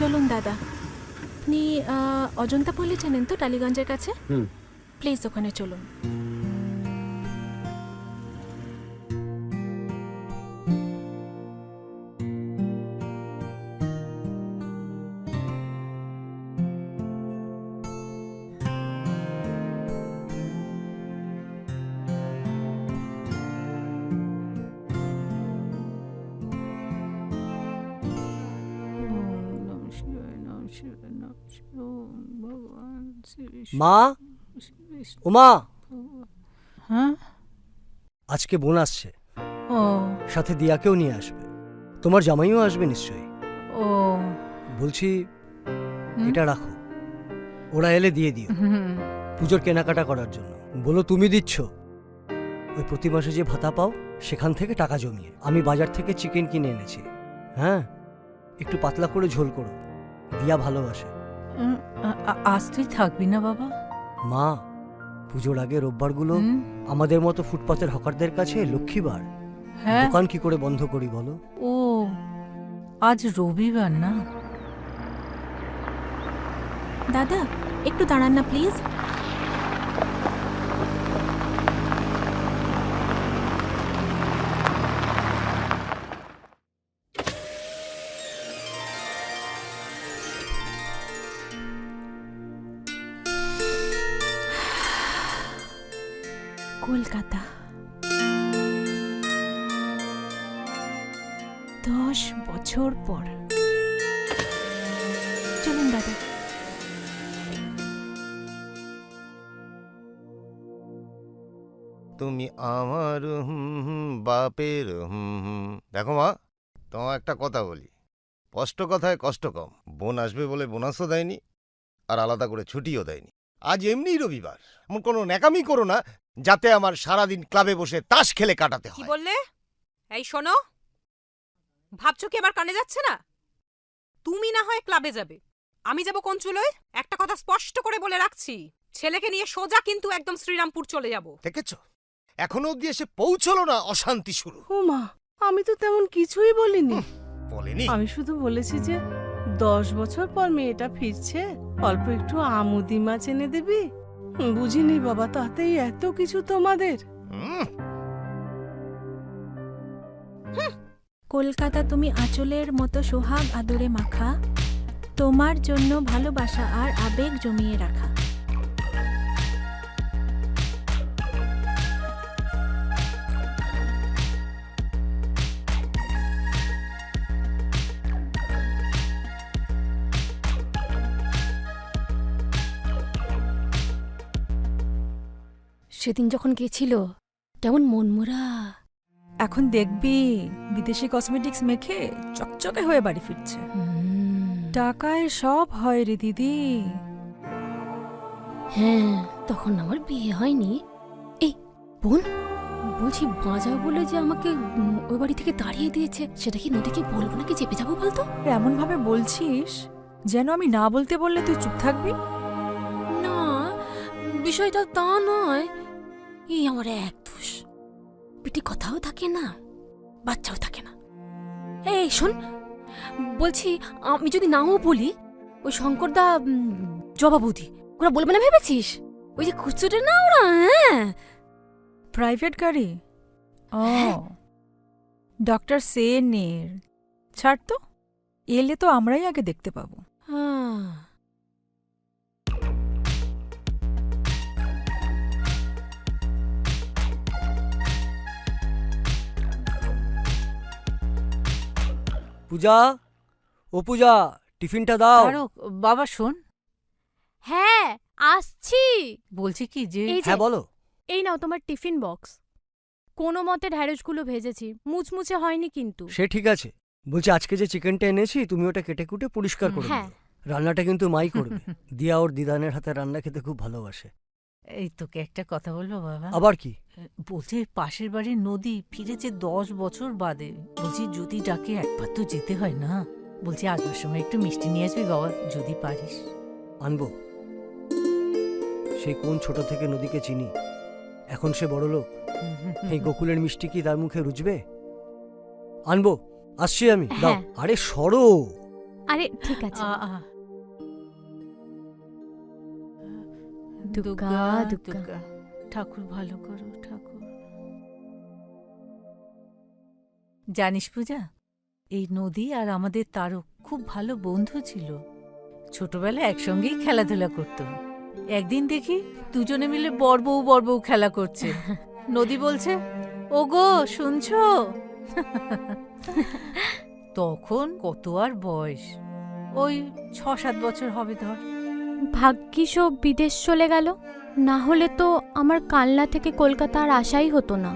চলুন দাদা। আপনি অজন্তা পল্লী জানেন তো, টালিগঞ্জের কাছে? প্লিজ ওখানে চলুন। মা, ওমা, হ্যাঁ, আজকে বোন আসছে, ও সাথে দিয়াকেও নিয়ে আসবে। তোমার জামাইও আসবে নিশ্চয়ই। ও বলছি এটা রাখো, ওরা এলে দিয়ে দিও, পুজোর কেনাকাটা করার জন্য। বলো তুমি দিচ্ছ। ওই প্রতি মাসে যে ভাতা পাও সেখান থেকে টাকা জমিয়ে আমি বাজার থেকে চিকেন কিনে এনেছি। হ্যাঁ, একটু পাতলা করে ঝোল করো, দিয়া ভালোবাসে। আজ তুই থাকবি না বাবা? মা, পুজোর আগে রোববারগুলো হুম, আমাদের মতো ফুটপাতের হকারদের কাছে লক্ষ্মীবার। হ্যাঁ, দোকান কি করে বন্ধ করি বলো? ও আজ রবিবার না? দাদা একটু দাঁড়ান না প্লিজ। কলকাতা, 10 বছর পর। চলুন দাদা। তুমি আমার বাপের দেখো মা, তোমার একটা কথা বলি, স্পষ্ট কথায় কষ্ট কম। বোন আসবে বলে বোনাসও দেয়নি, আর আলাদা করে ছুটিও দেয়নি। আজ এমনি রবিবার, এমন কোনো ন্যাকামি করো না যাতে আমার সারাদিন ক্লাবে বসে তাস খেলে কাটাতে কি হয়। বললে? এই শোনো, ভাবছো কি এবার কানে যাচ্ছে না? তুমি না হয় ক্লাবে যাবে, আমি যাব কোন চুলোয়? একটা কথা স্পষ্ট করে বলে রাখছি, ছেলেকে নিয়ে সোজা কিন্তু একদম শ্রীরামপুর চলে যাব। দেখেছ, এখনো অব্দি এসে পৌঁছলো না, অশান্তি শুরু। ও মা, আমি তো তেমন কিছুই বলিনি। বলেনি? আমি শুধু বলেছি যে 10 বছর পর মেয়েটা ফিরছে, অল্প একটু আমুদি মাছ এনে দিবি। বুঝিনি বাবা, তাতেই এত কিছু তোমাদের। হুম, কলকাতা তুমি আঁচলের মতো সোহাগ আদরে মাখা, তোমার জন্য ভালোবাসা আর আবেগ জমিয়ে রাখা। সেদিন যখন গেছিল কেমন মনমরা। এখন দেখবি বিদেশি কসমেটিক্স মেখে চকচকে হয়ে বাড়ি ফিরছে। টাকায় সব হয় রে দিদি। হ্যাঁ, তখন আমার বিয়ে হয়নি। এই বোন, বলছি বাঁচা বলে যে আমাকে ওই বাড়ি থেকে তাড়িয়ে দিয়েছে, সেটা কি নদীকে বলবো নাকি চেপে যাবো বলতো? এমন ভাবে বলছিস যেন আমি না বলতে বললে তুই চুপ থাকবি। না, বিষয়টা তা নয়। এই আমার এক দোষ, পিঠে কথাও থাকে না, বাচ্চাও থাকে না। এই শোন, বলছি আমি যদি নাও বলি, ওই শঙ্করদা জবাবুদি ওরা বলবে না ভেবেছিস? ওই যে খুচুটে না ওরা। হ্যাঁ, প্রাইভেট গাড়ি। ও, হ্যাঁ। ডক্টর সেনের। ছাড় তো, এলে তো আমরাই আগে দেখতে পাবো। হ্যাঁ। পূজা, ও পূজা, টিফিনটা দাও। বাবা শোন, হ্যাঁ আসছি। বলছি কি যে এই যে, হ্যাঁ বলো। এই নাও তোমার টিফিন বক্স। কোনো মতে ঢ্যাঁড়সগুলো ভেজেছি, মুচমুচে হয়নি কিন্তু। সে ঠিক আছে। বলছি আজকে যে চিকেনটা এনেছি তুমি ওটা কেটে কুটে পরিষ্কার করে হ্যাঁ। দিও। রান্নাটা কিন্তু মাই করবে। দিয়া ওর দিদানের হাতে রান্না খেতে খুব ভালোবাসে। এই তোকে একটা কথা বলবো বাবা। আবার কি? বলছে পাশের বাড়ির নদী ফিরেছে 10 বছর বাদে। বলছি যদি ডাকে একবার তো যেতে হয় না। বলছি আসবার সময় একটু মিষ্টি নিয়ে আসবি বাবা, যদি পারিস। আনবো। সেই কোন ছোট থেকে নদীকে চিনি, এখন সে বড় লোক। এই গোকুলের মিষ্টি কি তার মুখে রুজবে? আনবো, আসছি আমি। দাও। হ্যাঁ। আরে সরো, আরে ঠিক আছে। দুর্গা দুর্গা, দুর্গা, ঠাকুর ভালো করো ঠাকুর। জানিস পূজা, এই নদী আর আমাদের তারক খুব ভালো বন্ধু ছিল। ছোটবেলায় একসঙ্গেই খেলাধুলা করতো। একদিন দেখি দুজনে মিলে বড়বউ খেলা করছে। নদী বলছে, ওগো শুনছো? তখন কত আর বয়স, ওই ৬-৭ বছর হবে ধর। ভাগ্যিস ও বিদেশ চলে গেল, না হলে তো আমার কালনা থেকে কলকাতা আর আসাই হতো না।